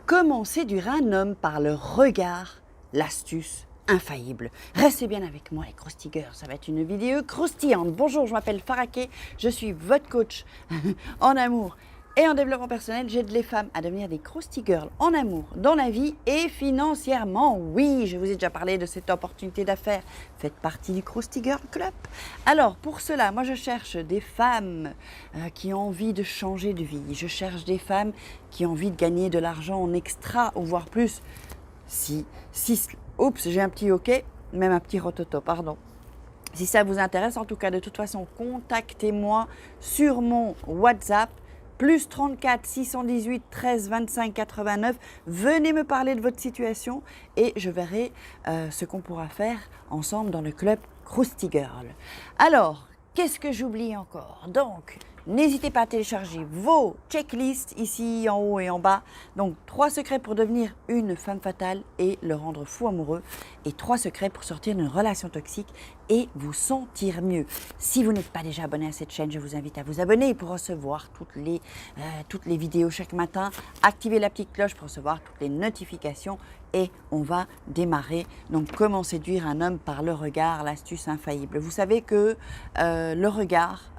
Comment séduire un homme par le regard, l'astuce infaillible. Restez bien avec moi les croustilleurs, ça va être une vidéo croustillante. Bonjour, je m'appelle Faraké, je suis votre coach en amour et en développement personnel. J'aide les femmes à devenir des crousty girls en amour, dans la vie et financièrement. Oui, je vous ai déjà parlé de cette opportunité d'affaires. Faites partie du Crousty Girl Club. Alors, pour cela, moi je cherche des femmes qui ont envie de changer de vie. Je cherche des femmes qui ont envie de gagner de l'argent en extra ou voire plus. Oups, j'ai un petit hoquet, même un petit rototo, pardon. Si ça vous intéresse, en tout cas, de toute façon, contactez-moi sur mon WhatsApp. Plus 34 618 13 25 89. Venez me parler de votre situation et je verrai ce qu'on pourra faire ensemble dans le club Crousty Girl. Alors, qu'est-ce que j'oublie encore? Donc, n'hésitez pas à télécharger vos checklists ici en haut et en bas. Donc, 3 secrets pour devenir une femme fatale et le rendre fou amoureux. Et 3 secrets pour sortir d'une relation toxique et vous sentir mieux. Si vous n'êtes pas déjà abonné à cette chaîne, je vous invite à vous abonner pour recevoir toutes les vidéos chaque matin. Activez la petite cloche pour recevoir toutes les notifications et on va démarrer. Donc, comment séduire un homme par le regard, l'astuce infaillible. Vous savez que le regard,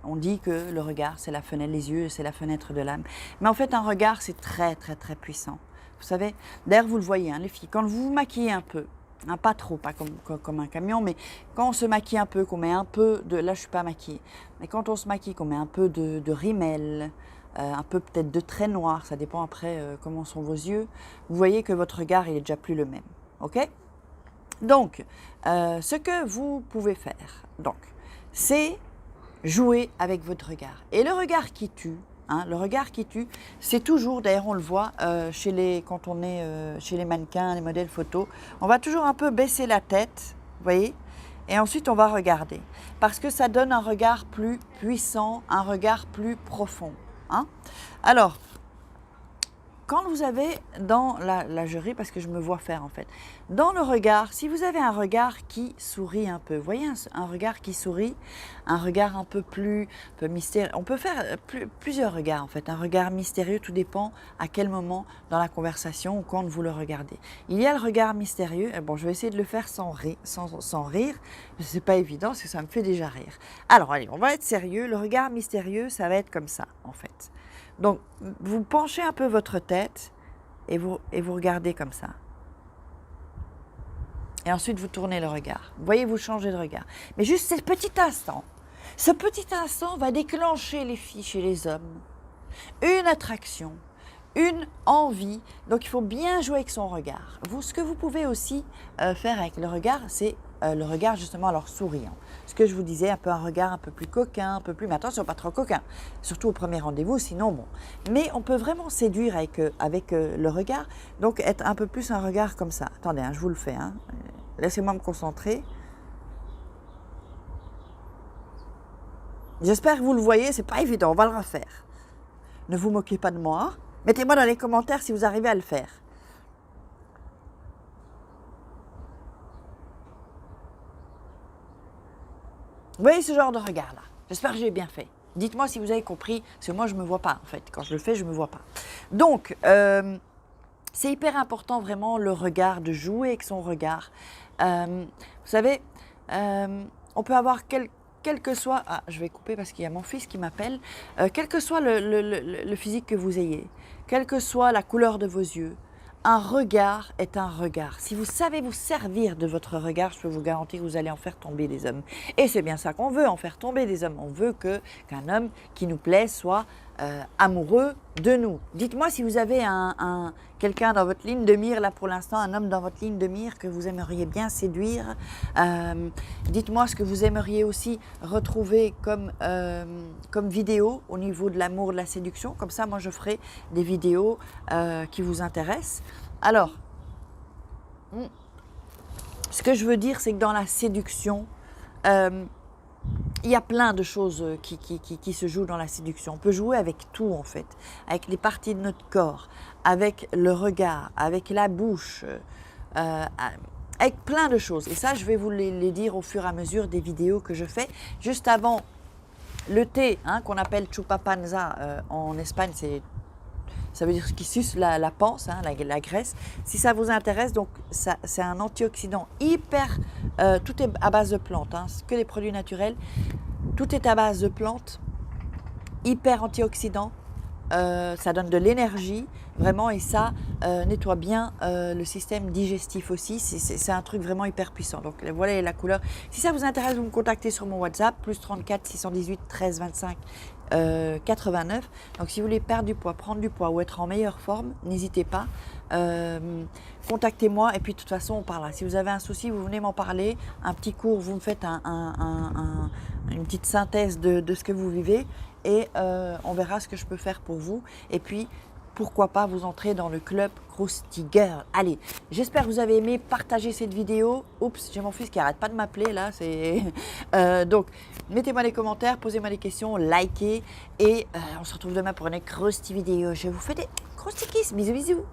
on dit que le regard, c'est la fenêtre, les yeux, c'est la fenêtre de l'âme. Mais en fait, un regard, c'est très, très, très puissant. Vous savez, d'ailleurs, vous le voyez, hein, les filles, quand vous vous maquillez un peu, hein, pas trop, pas comme un camion, mais quand on se maquille un peu, qu'on met un peu de... Là, je ne suis pas maquillée. Mais quand on se maquille, qu'on met un peu de rímel, un peu peut-être de trait noir, ça dépend après comment sont vos yeux, vous voyez que votre regard, il est déjà plus le même. OK? Donc, ce que vous pouvez faire, donc, c'est jouer avec votre regard. Et le regard qui tue, hein, le regard qui tue, c'est toujours, d'ailleurs on le voit quand on est chez les mannequins, les modèles photos, on va toujours un peu baisser la tête, vous voyez, et ensuite on va regarder. Parce que ça donne un regard plus puissant, un regard plus profond. Hein. Alors, quand vous avez dans la jury, parce que je me vois faire en fait, dans le regard, si vous avez un regard qui sourit un peu, vous voyez un regard qui sourit, un regard un peu mystérieux, on peut faire plusieurs regards en fait, un regard mystérieux, tout dépend à quel moment dans la conversation ou quand vous le regardez. Il y a le regard mystérieux, bon je vais essayer de le faire sans rire, c'est pas évident parce que ça me fait déjà rire. Alors allez, on va être sérieux, le regard mystérieux ça va être comme ça en fait. Donc, vous penchez un peu votre tête et vous regardez comme ça. Et ensuite, vous tournez le regard. Vous voyez, vous changez de regard. Mais juste ce petit instant va déclencher les filles chez les hommes. Une attraction, une envie. Donc, il faut bien jouer avec son regard. Ce que vous pouvez aussi faire avec le regard, c'est le regard justement alors souriant. Ce que je vous disais, un regard un peu plus coquin, mais attention, pas trop coquin, surtout au premier rendez-vous, sinon bon. Mais on peut vraiment séduire avec le regard, donc être un peu plus un regard comme ça. Attendez, hein, je vous le fais, hein. Laissez-moi me concentrer. J'espère que vous le voyez, c'est pas évident, on va le refaire. Ne vous moquez pas de moi, mettez-moi dans les commentaires si vous arrivez à le faire. Vous voyez ce genre de regard-là? J'espère que j'ai bien fait. Dites-moi si vous avez compris, parce que moi, je ne me vois pas, en fait. Quand je le fais, je ne me vois pas. Donc, c'est hyper important, vraiment, le regard, de jouer avec son regard. Vous savez, on peut avoir quel que soit... Ah, je vais couper parce qu'il y a mon fils qui m'appelle. Quel que soit le physique que vous ayez, quelle que soit la couleur de vos yeux, un regard est un regard. Si vous savez vous servir de votre regard, je peux vous garantir que vous allez en faire tomber des hommes. Et c'est bien ça qu'on veut, en faire tomber des hommes. On veut qu'un homme qui nous plaît soit amoureux de nous. Dites-moi si vous avez quelqu'un dans votre ligne de mire, là pour l'instant, un homme dans votre ligne de mire que vous aimeriez bien séduire. Dites-moi ce que vous aimeriez aussi retrouver comme vidéo au niveau de l'amour, de la séduction. Comme ça, moi, je ferai des vidéos qui vous intéressent. Alors, ce que je veux dire, c'est que dans la séduction, il y a plein de choses qui se jouent dans la séduction. On peut jouer avec tout en fait, avec les parties de notre corps, avec le regard, avec la bouche, avec plein de choses. Et ça, je vais vous les dire au fur et à mesure des vidéos que je fais. Juste avant, le thé, hein, qu'on appelle chupa panza en Espagne, ça veut dire qui suce la panse, hein, la graisse. Si ça vous intéresse, donc c'est un antioxydant hyper, tout est à base de plantes, hein, c'est que des produits naturels, tout est à base de plantes, hyper antioxydant. Ça donne de l'énergie, vraiment, et ça nettoie bien le système digestif aussi. C'est un truc vraiment hyper puissant. Donc voilà la couleur. Si ça vous intéresse, vous me contactez sur mon WhatsApp, plus 34 618 13 25 89. Donc si vous voulez perdre du poids, prendre du poids ou être en meilleure forme, n'hésitez pas. Contactez-moi et puis de toute façon on parlera. Si vous avez un souci, vous venez m'en parler. Un petit cours, vous me faites une petite synthèse de ce que vous vivez. Et on verra ce que je peux faire pour vous. Et puis, pourquoi pas vous entrer dans le club Krusty Girl. Allez, j'espère que vous avez aimé partager cette vidéo. Oups, j'ai mon fils qui arrête pas de m'appeler là. Donc, mettez-moi les commentaires, posez-moi des questions, likez. Et on se retrouve demain pour une Krusty vidéo. Je vous fais des Krusty Kiss. Bisous, bisous.